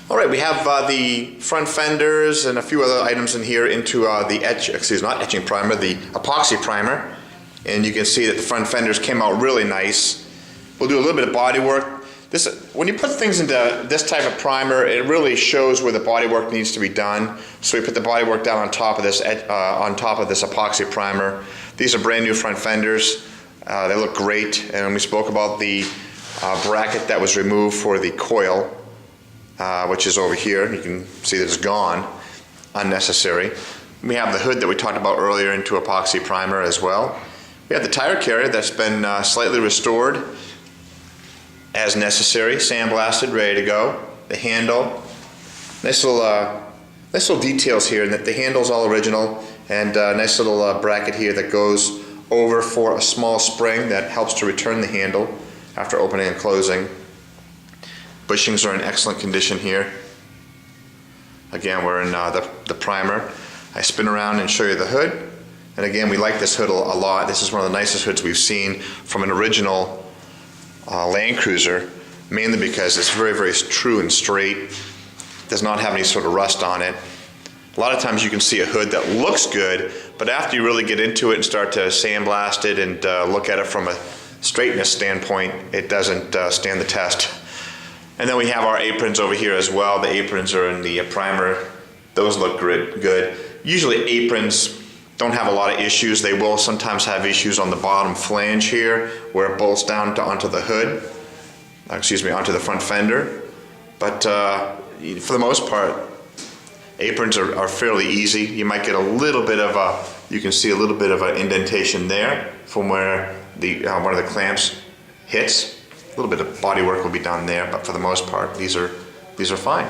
All right, we have the front fenders and a few other items in here into the epoxy primer. And you can see that the front fenders came out really nice. We'll do a little bit of body work. When you put things into this type of primer, it really shows where the body work needs to be done. So we put the body work down on top of this epoxy primer. These are brand new front fenders. They look great, and we spoke about the bracket that was removed for the coil, which is over here. You can see that it's gone, unnecessary. We have the hood that we talked about earlier into epoxy primer as well. We have the tire carrier that's been slightly restored as necessary, sandblasted, ready to go. The handle, nice little details here, and that the handle's all original, and a nice little bracket here that goes over for a small spring that helps to return the handle after opening and closing. Bushings are in excellent condition here. Again, we're in the primer. I spin around and show you the hood. And again, we like this hood a lot. This is one of the nicest hoods we've seen from an original Land Cruiser, mainly because it's very, very true and straight. Does not have any sort of rust on it. A lot of times you can see a hood that looks good, but after you really get into it and start to sandblast it and look at it from a straightness standpoint, it doesn't stand the test. And then we have our aprons over here as well. The aprons are in the primer. Those look good. Usually aprons don't have a lot of issues. They will sometimes have issues on the bottom flange here where it bolts down onto the hood, onto the front fender. But for the most part, aprons are fairly easy. You might get a little bit of you can see a little bit of an indentation there from where one of the clamps hits. A little bit of body work will be done there, but for the most part, these are fine.